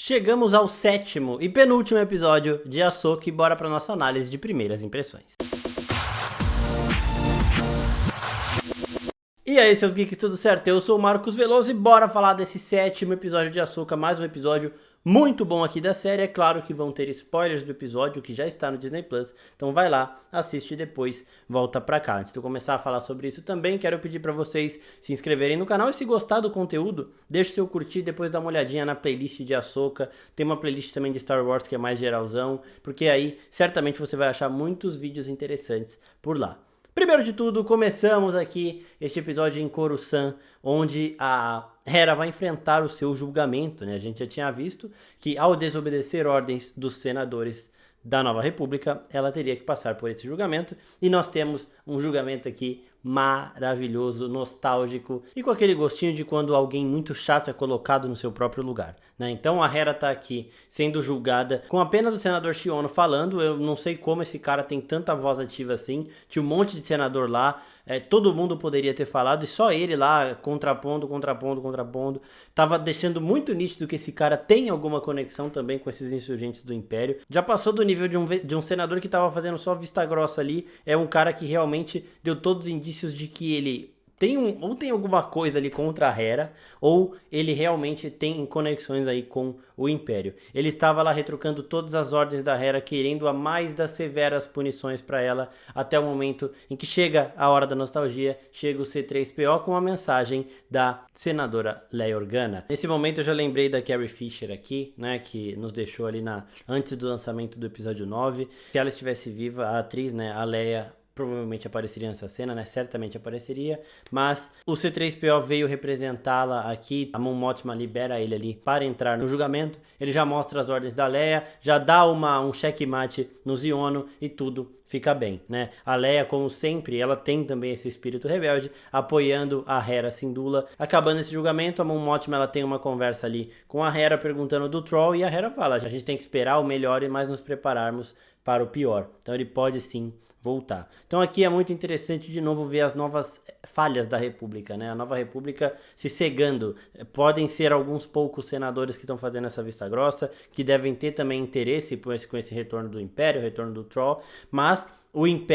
Chegamos ao sétimo e penúltimo episódio de Ahsoka e bora para nossa análise de primeiras impressões. E aí, seus geeks, tudo certo? Eu sou o Marcos Veloso e bora falar desse sétimo episódio de Ahsoka, mais um episódio muito bom aqui da série. É claro que vão ter spoilers do episódio que já está no Disney Plus, então vai lá, assiste e depois volta pra cá. Antes de eu começar a falar sobre isso também, quero pedir pra vocês se inscreverem no canal e se gostar do conteúdo, deixe seu curtir, depois dá uma olhadinha na playlist de Ahsoka, tem uma playlist também de Star Wars que é mais geralzão, porque aí certamente você vai achar muitos vídeos interessantes por lá. Primeiro de tudo, começamos aqui este episódio em Coruscant, onde a Hera vai enfrentar o seu julgamento, né? A gente já tinha visto que ao desobedecer ordens dos senadores da Nova República, ela teria que passar por esse julgamento, e nós temos um julgamento aqui maravilhoso, nostálgico e com aquele gostinho de quando alguém muito chato é colocado no seu próprio lugar, né? Então a Hera tá aqui sendo julgada com apenas o senador Xiono falando. Eu não sei como esse cara tem tanta voz ativa assim, tinha um monte de senador lá, todo mundo poderia ter falado e só ele lá contrapondo, tava deixando muito nítido que esse cara tem alguma conexão também com esses insurgentes do Império. Já passou do nível de um senador que tava fazendo só vista grossa ali, é um cara que realmente deu todos os indícios de que ele ou tem alguma coisa ali contra a Hera, ou ele realmente tem conexões aí com o Império. Ele estava lá retrucando todas as ordens da Hera, querendo a mais das severas punições para ela, até o momento em que chega a hora da nostalgia, chega o C-3PO com a mensagem da senadora Leia Organa. Nesse momento eu já lembrei da Carrie Fisher aqui, né, que nos deixou ali antes do lançamento do episódio 9. Se ela estivesse viva, a atriz, né, a Leia, provavelmente apareceria nessa cena, né? Certamente apareceria, mas o C-3PO veio representá-la aqui. A Mon Mothma libera ele ali para entrar no julgamento. Ele já mostra as ordens da Leia, já dá um checkmate no Xiono e tudo fica bem, né? A Leia, como sempre, ela tem também esse espírito rebelde, apoiando a Hera Syndulla. Acabando esse julgamento, a Mon Mothma, ela tem uma conversa ali com a Hera, perguntando do Troll, e a Hera fala: a gente tem que esperar o melhor e mais nos prepararmos para o pior. Então ele pode sim voltar. Então aqui é muito interessante de novo ver as novas falhas da República, né? A Nova República se cegando. Podem ser alguns poucos senadores que estão fazendo essa vista grossa, que devem ter também interesse com esse retorno do Império, retorno do Troll, mas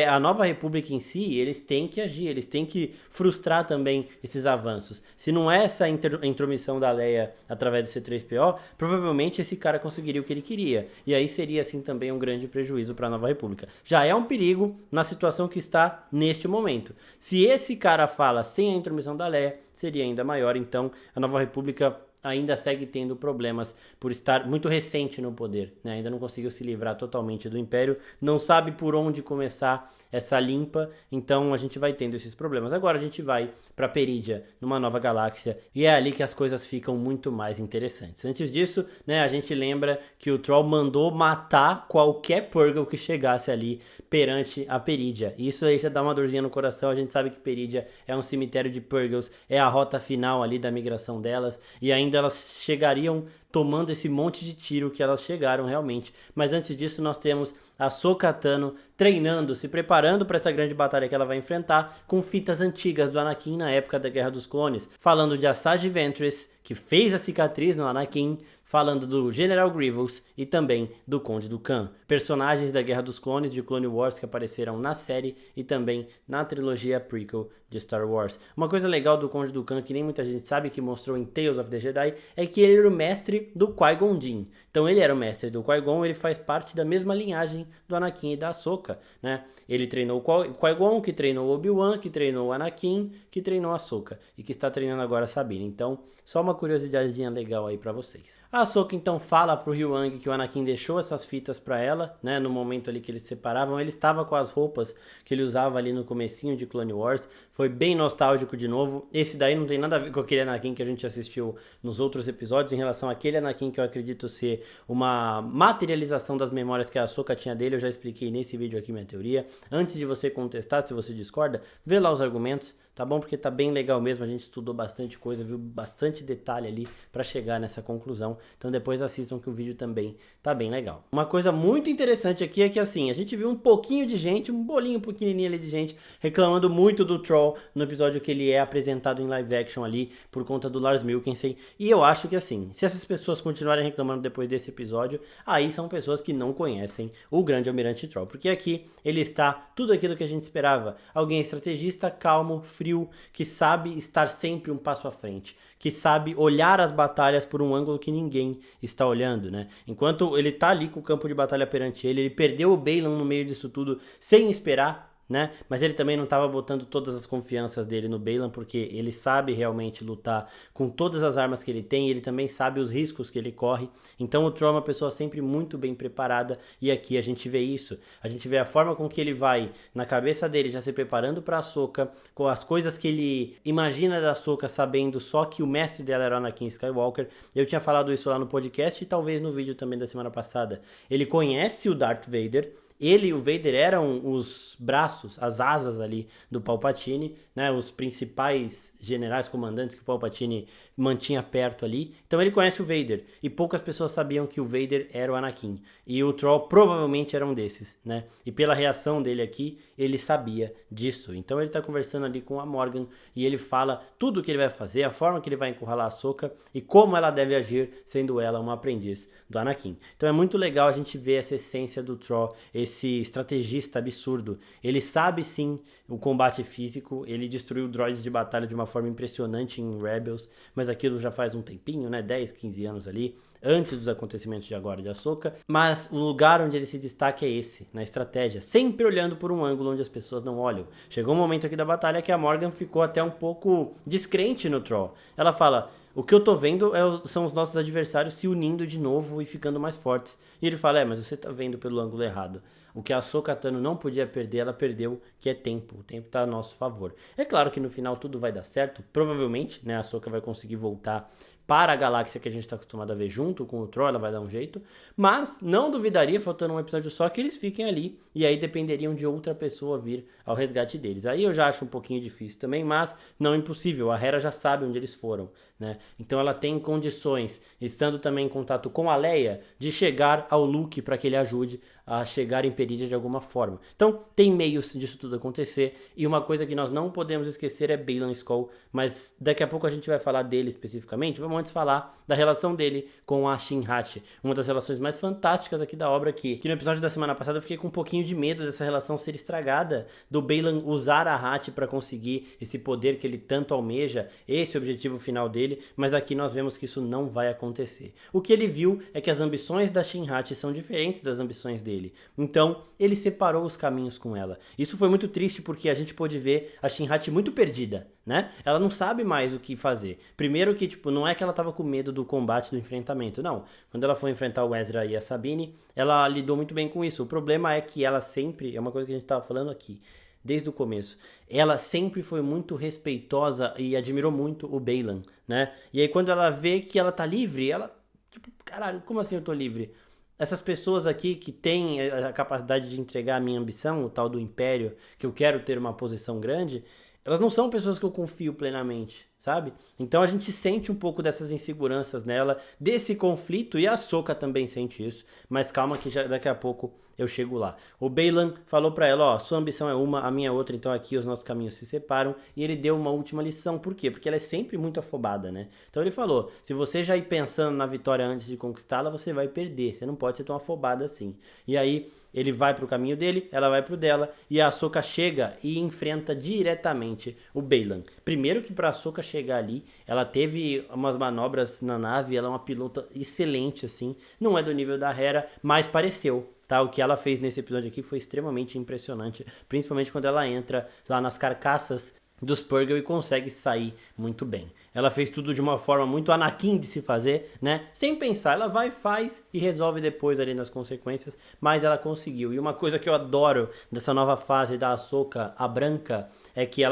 a Nova República em si, eles têm que agir, eles têm que frustrar também esses avanços. Se não é essa intromissão da Leia através do C-3PO, provavelmente esse cara conseguiria o que ele queria. E aí seria assim também um grande prejuízo para a Nova República. Já é um perigo na situação que está neste momento. Se esse cara fala sem a intromissão da Leia, seria ainda maior. Então a Nova República ainda segue tendo problemas por estar muito recente no poder, né? Ainda não conseguiu se livrar totalmente do Império, não sabe por onde começar essa limpa, então a gente vai tendo esses problemas. Agora a gente vai para Perídia, numa nova galáxia, e é ali que as coisas ficam muito mais interessantes. Antes disso, né, a gente lembra que o Troll mandou matar qualquer Purgle que chegasse ali perante a Perídia. Isso aí já dá uma dorzinha no coração. A gente sabe que Perídia é um cemitério de Purgles, é a rota final ali da migração delas, e ainda elas chegariam tomando esse monte de tiro que elas chegaram realmente. Mas antes disso nós temos a Ahsoka Tano treinando, se preparando para essa grande batalha que ela vai enfrentar, com fitas antigas do Anakin na época da Guerra dos Clones, falando de Asajj Ventress, que fez a cicatriz no Anakin, falando do General Grievous e também do Conde Dooku, personagens da Guerra dos Clones de Clone Wars que apareceram na série e também na trilogia prequel de Star Wars. Uma coisa legal do Conde Dooku, que nem muita gente sabe, que mostrou em Tales of the Jedi, é que ele era o mestre do Qui-Gon Jinn. Então ele era o mestre do Qui-Gon, ele faz parte da mesma linhagem do Anakin e da Ahsoka, né? Ele treinou o Qui-Gon, que treinou o Obi-Wan, que treinou o Anakin, que treinou a Ahsoka e que está treinando agora a Sabine. Então, só uma curiosidadezinha legal aí pra vocês. A Ahsoka então fala pro Huyang que o Anakin deixou essas fitas pra ela, né? No momento ali que eles se separavam, ele estava com as roupas que ele usava ali no comecinho de Clone Wars. Foi bem nostálgico de novo. Esse daí não tem nada a ver com aquele Anakin que a gente assistiu nos outros episódios, em relação àquele Anakin que eu acredito ser uma materialização das memórias que a Ahsoka tinha dele. Eu já expliquei nesse vídeo aqui minha teoria. Antes de você contestar, se você discorda, vê lá os argumentos, tá bom? Porque tá bem legal mesmo, a gente estudou bastante coisa, viu bastante detalhe ali pra chegar nessa conclusão. Então depois assistam que o vídeo também tá bem legal. Uma coisa muito interessante aqui é que assim, a gente viu um pouquinho de gente, um bolinho pequenininho ali de gente reclamando muito do Troll no episódio que ele é apresentado em live action ali por conta do Lars Mikkelsen. E eu acho que assim, se essas pessoas continuarem reclamando depois desse episódio, aí são pessoas que não conhecem o grande almirante Troll, porque aqui ele está tudo aquilo que a gente esperava, alguém estrategista, calmo, frio, que sabe estar sempre um passo à frente, que sabe olhar as batalhas por um ângulo que ninguém está olhando, né? Enquanto ele tá ali com o campo de batalha perante ele perdeu o Baylan no meio disso tudo sem esperar, né? Mas ele também não estava botando todas as confianças dele no Baylan, porque ele sabe realmente lutar com todas as armas que ele tem, ele também sabe os riscos que ele corre. Então o Troll é uma pessoa sempre muito bem preparada, e aqui a gente vê isso. A gente vê a forma com que ele vai na cabeça dele, já se preparando para a Ahsoka, com as coisas que ele imagina da Ahsoka, sabendo só que o mestre dela era o Anakin Skywalker. Eu tinha falado isso lá no podcast e talvez no vídeo também da semana passada. Ele conhece o Darth Vader. Ele e o Vader eram os braços, as asas ali do Palpatine, né? Os principais generais, comandantes que o Palpatine mantinha perto ali. Então ele conhece o Vader. E poucas pessoas sabiam que o Vader era o Anakin. E o Troll provavelmente era um desses, né? E pela reação dele aqui, ele sabia disso. Então ele tá conversando ali com a Morgan e ele fala tudo o que ele vai fazer, a forma que ele vai encurralar a Ahsoka e como ela deve agir, sendo ela uma aprendiz do Anakin. Então é muito legal a gente ver essa essência do Troll, esse estrategista absurdo. Ele sabe sim o combate físico, ele destruiu droids de batalha de uma forma impressionante em Rebels, mas aquilo já faz um tempinho, né, 10, 15 anos ali, antes dos acontecimentos de agora de Ahsoka, mas o lugar onde ele se destaca é esse, na estratégia, sempre olhando por um ângulo onde as pessoas não olham. Chegou um momento aqui da batalha que a Morgan ficou até um pouco descrente no Troll. Ela fala: o que eu tô vendo são os nossos adversários se unindo de novo e ficando mais fortes. E ele fala: mas você tá vendo pelo ângulo errado. O que a Ahsoka Tano não podia perder, ela perdeu, que é tempo. O tempo tá a nosso favor. É claro que no final tudo vai dar certo. Provavelmente, né, a Ahsoka vai conseguir voltar para a galáxia que a gente está acostumado a ver junto com o Troll, ela vai dar um jeito. Mas não duvidaria, faltando um episódio só, que eles fiquem ali. E aí dependeriam de outra pessoa vir ao resgate deles. Aí eu já acho um pouquinho difícil também, mas não impossível. A Hera já sabe onde eles foram, né? Então ela tem condições, estando também em contato com a Leia, de chegar ao Luke para que ele ajude a chegar em Perídia de alguma forma. Então tem meios disso tudo acontecer. E uma coisa que nós não podemos esquecer é Baylan Skoll. Mas daqui a pouco a gente vai falar dele especificamente. Vamos antes falar da relação dele com a Shin Hati, uma das relações mais fantásticas aqui da obra, que no episódio da semana passada eu fiquei com um pouquinho de medo dessa relação ser estragada, do Baylan usar a Hati para conseguir esse poder que ele tanto almeja, esse objetivo final dele, mas aqui nós vemos que isso não vai acontecer. O que ele viu é que as ambições da Shin Hati são diferentes das ambições dele, então ele separou os caminhos com ela. Isso foi muito triste porque a gente pôde ver a Shin Hati muito perdida, né? Ela não sabe mais o que fazer. Primeiro que, tipo, não é que ela tava com medo do combate, do enfrentamento, não. Quando ela foi enfrentar o Ezra e a Sabine, ela lidou muito bem com isso. O problema é que ela sempre, é uma coisa que a gente tava falando aqui, desde o começo, ela sempre foi muito respeitosa e admirou muito o Baylan, né? E aí quando ela vê que ela tá livre, ela, tipo, caralho, como assim eu tô livre? Essas pessoas aqui que têm a capacidade de entregar a minha ambição, o tal do império, que eu quero ter uma posição grande, elas não são pessoas que eu confio plenamente, sabe? Então a gente sente um pouco dessas inseguranças nela, desse conflito, e a Ahsoka também sente isso, mas calma que já, daqui a pouco eu chego lá. O Baylan falou pra ela, ó, sua ambição é uma, a minha é outra, então aqui os nossos caminhos se separam, e ele deu uma última lição. Por quê? Porque ela é sempre muito afobada, né? Então ele falou, se você já ir pensando na vitória antes de conquistá-la, você vai perder, você não pode ser tão afobada assim. E aí ele vai pro caminho dele, ela vai pro dela, e a Ahsoka chega e enfrenta diretamente o Baylan. Primeiro que pra Ahsoka chegar ali, ela teve umas manobras na nave, ela é uma pilota excelente, assim, não é do nível da Hera, mas pareceu. Tá, o que ela fez nesse episódio aqui foi extremamente impressionante, principalmente quando ela entra lá nas carcaças dos Purrgil e consegue sair muito bem. Ela fez tudo de uma forma muito Anakin de se fazer, né? Sem pensar, ela vai, faz e resolve depois ali nas consequências, mas ela conseguiu. E uma coisa que eu adoro dessa nova fase da Ahsoka, a branca, é que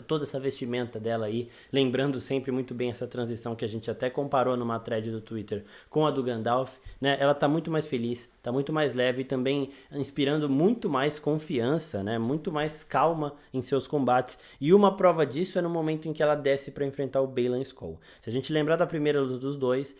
toda essa vestimenta dela aí, lembrando sempre muito bem essa transição que a gente até comparou numa thread do Twitter com a do Gandalf, né? Ela tá muito mais feliz, tá muito mais leve e também inspirando muito mais confiança, né? Muito mais calma em seus combates. E uma prova disso é no momento em que ela desce para enfrentar o Baylan Skoll. Se a gente lembrar da primeira luta dos dois,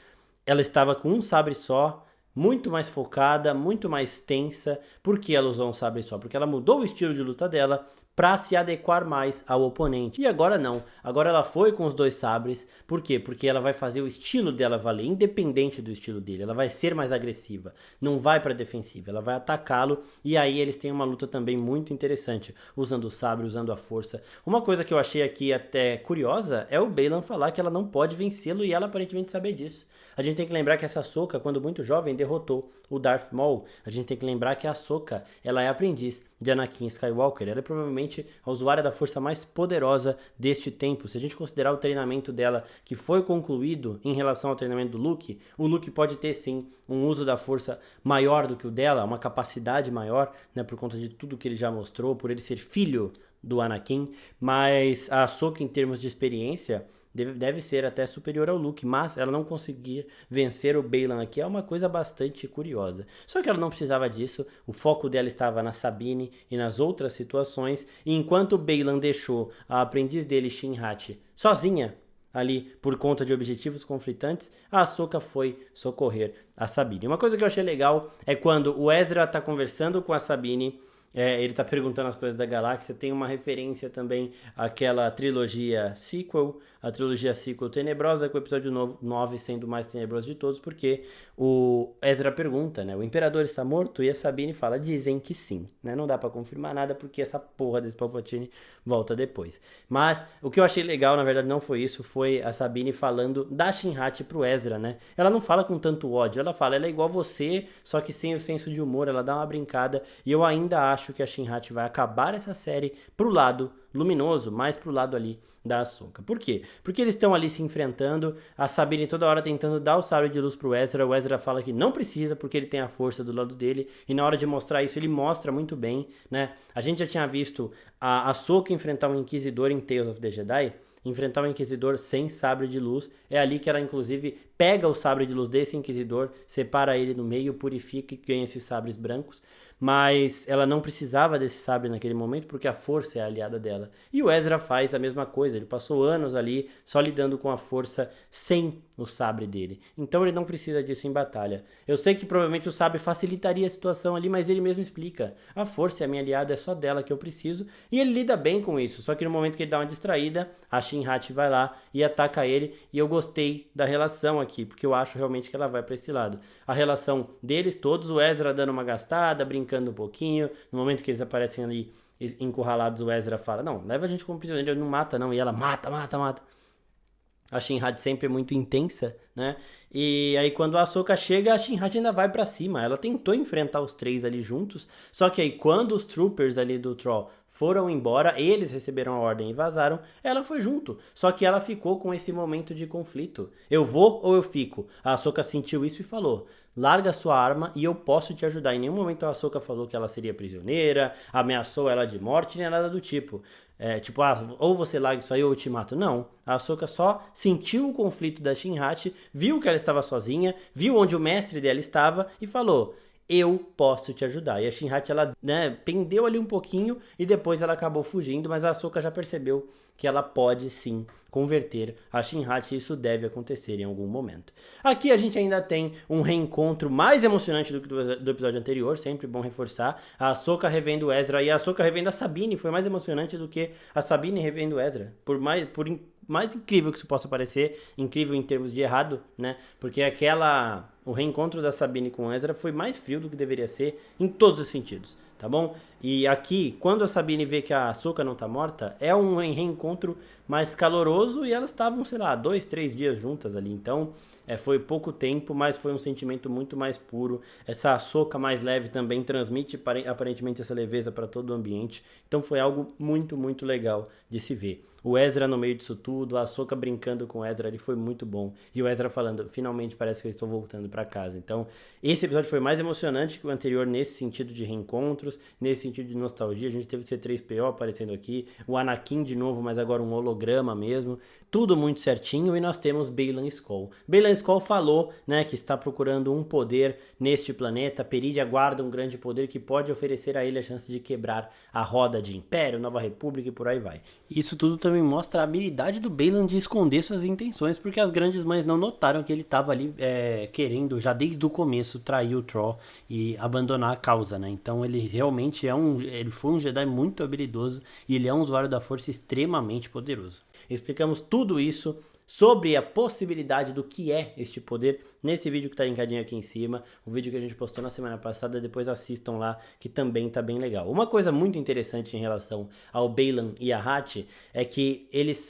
ela estava com um sabre só, muito mais focada, muito mais tensa. Por que ela usou um sabre só? Porque ela mudou o estilo de luta dela para se adequar mais ao oponente. E agora não. Agora ela foi com os 2 sabres. Por quê? Porque ela vai fazer o estilo dela valer, independente do estilo dele. Ela vai ser mais agressiva. Não vai para defensiva. Ela vai atacá-lo. E aí eles têm uma luta também muito interessante, usando o sabre, usando a força. Uma coisa que eu achei aqui até curiosa é o Baylan falar que ela não pode vencê-lo e ela aparentemente saber disso. A gente tem que lembrar que essa Ahsoka, quando muito jovem, derrotou o Darth Maul. A gente tem que lembrar que a Ahsoka, ela é aprendiz de Anakin Skywalker. Ela é provavelmente a usuária da força mais poderosa deste tempo. Se a gente considerar o treinamento dela que foi concluído em relação ao treinamento do Luke, o Luke pode ter sim um uso da força maior do que o dela, uma capacidade maior, né, por conta de tudo que ele já mostrou, por ele ser filho do Anakin, mas a Ahsoka, em termos de experiência, deve ser até superior ao Luke, mas ela não conseguir vencer o Baylan aqui é uma coisa bastante curiosa. Só que ela não precisava disso, o foco dela estava na Sabine e nas outras situações, e enquanto o Baylan deixou a aprendiz dele, Shin-Hati, sozinha ali por conta de objetivos conflitantes, a Ahsoka foi socorrer a Sabine. Uma coisa que eu achei legal é quando o Ezra está conversando com a Sabine. Ele tá perguntando as coisas da galáxia, tem uma referência também àquela trilogia sequel, a trilogia sequel tenebrosa, com o episódio 9 sendo o mais tenebroso de todos, porque o Ezra pergunta, né, o Imperador está morto? E a Sabine fala, dizem que sim, né, não dá pra confirmar nada, porque essa porra desse Palpatine volta depois. Mas o que eu achei legal, na verdade, não foi isso, foi a Sabine falando da Shin-Hati pro Ezra, né, ela não fala com tanto ódio, ela fala, ela é igual você, só que sem o senso de humor, ela dá uma brincada, e eu ainda acho que a Shin-Hati vai acabar essa série pro lado luminoso, mais pro lado ali da Ahsoka. Por quê? Porque eles estão ali se enfrentando, a Sabine toda hora tentando dar o sabre de luz pro Ezra, o Ezra fala que não precisa porque ele tem a força do lado dele, e na hora de mostrar isso ele mostra muito bem, né? A gente já tinha visto a Ahsoka enfrentar um Inquisidor em Tales of the Jedi, enfrentar um Inquisidor sem sabre de luz, é ali que ela inclusive pega o sabre de luz desse Inquisidor, separa ele no meio, purifica e ganha esses sabres brancos, mas ela não precisava desse sabre naquele momento porque a força é a aliada dela. E o Ezra faz a mesma coisa, ele passou anos ali só lidando com a força sem o sabre dele. Então ele não precisa disso em batalha. Eu sei que provavelmente o sabre facilitaria a situação ali, mas ele mesmo explica. A força é a minha aliada, é só dela que eu preciso. E ele lida bem com isso, só que no momento que ele dá uma distraída, a Shin-Hati vai lá e ataca ele. E eu gostei da relação aqui, porque eu acho realmente que ela vai para esse lado. A relação deles todos, o Ezra dando uma gastada, brincando um pouquinho. No momento que eles aparecem ali encurralados, o Ezra fala, não, leva a gente como prisioneiro, não mata não. E ela mata. A Shin-Hati sempre é muito intensa, né? E aí quando a Ahsoka chega, a Shin-Hati ainda vai pra cima. Ela tentou enfrentar os 3 ali juntos, só que aí quando os troopers ali do Troll foram embora, eles receberam a ordem e vazaram, ela foi junto. Só que ela ficou com esse momento de conflito. Eu vou ou eu fico? A Ahsoka sentiu isso e falou, larga sua arma e eu posso te ajudar. Em nenhum momento a Ahsoka falou que ela seria prisioneira, ameaçou ela de morte, nem nada do tipo. Ou você larga isso aí ou eu te mato. Não, a Ahsoka só sentiu o conflito da Shin-Hati, viu que ela estava sozinha, viu onde o mestre dela estava e falou, eu posso te ajudar. E a Shin-Hati, ela, né, pendeu ali um pouquinho e depois ela acabou fugindo, mas a Ahsoka já percebeu que ela pode sim converter a Shin-Hati e isso deve acontecer em algum momento. Aqui a gente ainda tem um reencontro mais emocionante do que do episódio anterior, sempre bom reforçar. A Ahsoka revendo o Ezra e a Ahsoka revendo a Sabine, foi mais emocionante do que a Sabine revendo o Ezra. Por mais incrível que isso possa parecer, incrível em termos de errado, né? Porque o reencontro da Sabine com o Ezra foi mais frio do que deveria ser em todos os sentidos, tá bom? E aqui, quando a Sabine vê que a Ahsoka não tá morta, é um reencontro mais caloroso e elas estavam, sei lá, 2, 3 dias juntas ali, então Foi pouco tempo, mas foi um sentimento muito mais puro. Essa Ahsoka mais leve também transmite aparentemente essa leveza para todo o ambiente. Então foi algo muito, muito legal de se ver. O Ezra no meio disso tudo, a Ahsoka brincando com o Ezra, ele foi muito bom. E o Ezra falando, finalmente parece que eu estou voltando para casa. Então, esse episódio foi mais emocionante que o anterior nesse sentido de reencontros, nesse sentido de nostalgia. A gente teve o C3PO aparecendo aqui, o Anakin de novo, mas agora um holograma mesmo. Tudo muito certinho e nós temos Baylan Skoll. Baylan Skoll falou, né, que está procurando um poder neste planeta. Perídia guarda um grande poder que pode oferecer a ele a chance de quebrar a roda de Império, Nova República e por aí vai. Isso tudo também mostra a habilidade do Baylan de esconder suas intenções, porque as grandes mães não notaram que ele estava ali querendo, já desde o começo, trair o Troll e abandonar a causa, né? Então ele realmente ele foi um Jedi muito habilidoso e ele é um usuário da Força extremamente poderoso. Explicamos tudo isso sobre a possibilidade do que é este poder nesse vídeo que tá linkadinho aqui em cima, um vídeo que a gente postou na semana passada, depois assistam lá que também tá bem legal. Uma coisa muito interessante em relação ao Baylan e a Hati é que eles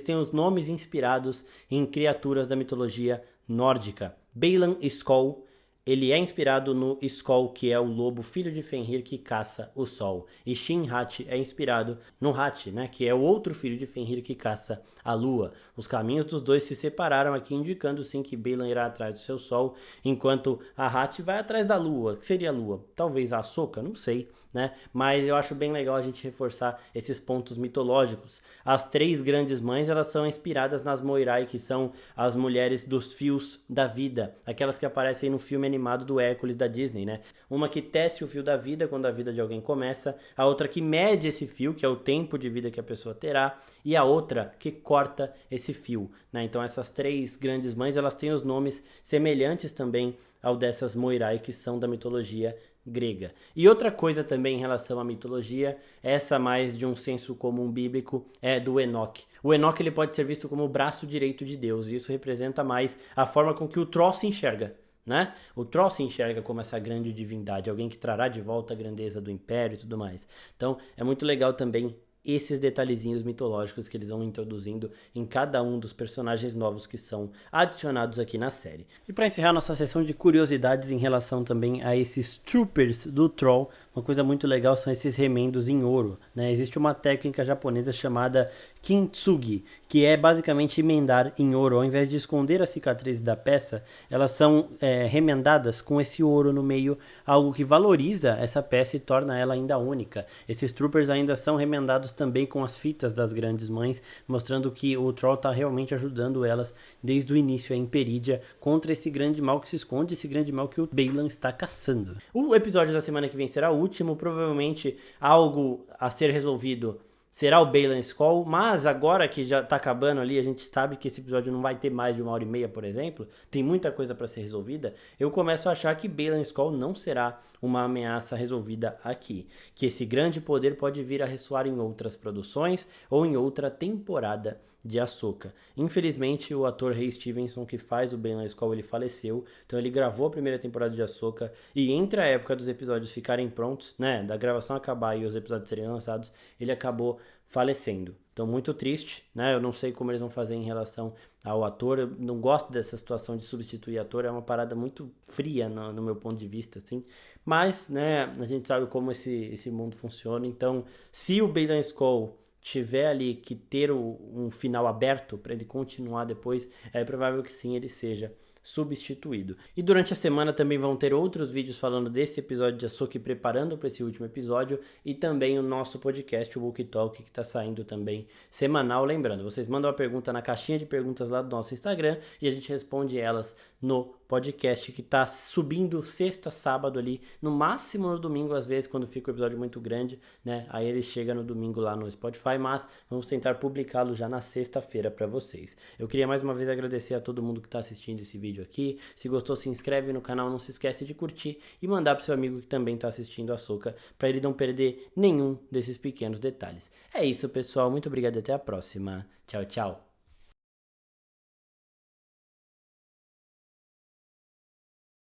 têm os nomes inspirados em criaturas da mitologia nórdica. Baylan Skoll, ele é inspirado no Skoll, que é o lobo filho de Fenrir que caça o sol. E Shin-Hati é inspirado no Hati, né, que é o outro filho de Fenrir que caça a lua. Os caminhos dos dois se separaram aqui, indicando sim que Baylan irá atrás do seu sol, enquanto a Hati vai atrás da lua. Que seria a lua? Talvez a Ahsoka? Não sei, né? Mas eu acho bem legal a gente reforçar esses pontos mitológicos. As três grandes mães, elas são inspiradas nas Moirai, que são as mulheres dos fios da vida, aquelas que aparecem no filme animado do Hércules da Disney, né? Uma que tece o fio da vida quando a vida de alguém começa, a outra que mede esse fio, que é o tempo de vida que a pessoa terá, e a outra que corta esse fio, né? Então essas três grandes mães, elas têm os nomes semelhantes também ao dessas Moirai, que são da mitologia grega. E outra coisa também em relação à mitologia, essa mais de um senso comum bíblico, é do Enoque. O Enoque, ele pode ser visto como o braço direito de Deus, e isso representa mais a forma com que o Troll se enxerga, né? O Troll se enxerga como essa grande divindade, alguém que trará de volta a grandeza do Império e tudo mais. Então é muito legal também esses detalhezinhos mitológicos que eles vão introduzindo em cada um dos personagens novos que são adicionados aqui na série. E para encerrar nossa sessão de curiosidades em relação também a esses troopers do Troll, uma coisa muito legal são esses remendos em ouro, né? Existe uma técnica japonesa chamada kintsugi, que é basicamente emendar em ouro. Ao invés de esconder as cicatrizes da peça, elas são remendadas com esse ouro no meio, algo que valoriza essa peça e torna ela ainda única. Esses troopers ainda são remendados também com as fitas das grandes mães, mostrando que o Troll está realmente ajudando elas desde o início em Perídia contra esse grande mal que se esconde, esse grande mal que o Baylan está caçando. O episódio da semana que vem será o último, provavelmente algo a ser resolvido será o Baylan Skoll, mas agora que já tá acabando ali, a gente sabe que esse episódio não vai ter mais de 1h30, por exemplo, tem muita coisa para ser resolvida, eu começo a achar que Baylan Skoll não será uma ameaça resolvida aqui, que esse grande poder pode vir a ressoar em outras produções ou em outra temporada de Ahsoka. Infelizmente, o ator Ray Stevenson, que faz o Baylan Skoll, ele faleceu, então ele gravou a primeira temporada de Ahsoka, e entre a época dos episódios ficarem prontos, né, da gravação acabar e os episódios serem lançados, ele acabou falecendo. Então, muito triste, né? Eu não sei como eles vão fazer em relação ao ator. Eu não gosto dessa situação de substituir ator, é uma parada muito fria no meu ponto de vista, assim. Mas, né, a gente sabe como esse mundo funciona. Então, se o Baylan Skoll tiver ali que ter um final aberto para ele continuar depois, é provável que sim, ele seja substituído. E durante a semana também vão ter outros vídeos falando desse episódio de Ahsoka e preparando para esse último episódio, e também o nosso podcast, o Wookie Talk, que está saindo também semanal. Lembrando, vocês mandam uma pergunta na caixinha de perguntas lá do nosso Instagram e a gente responde elas no podcast, que tá subindo sexta, sábado ali, no máximo no domingo, às vezes, quando fica o episódio muito grande, né? Aí ele chega no domingo lá no Spotify, mas vamos tentar publicá-lo já na sexta-feira para vocês. Eu queria mais uma vez agradecer a todo mundo que tá assistindo esse vídeo aqui. Se gostou, se inscreve no canal, não se esquece de curtir e mandar pro seu amigo que também tá assistindo a Ahsoka, para ele não perder nenhum desses pequenos detalhes. É isso, pessoal. Muito obrigado e até a próxima. Tchau, tchau.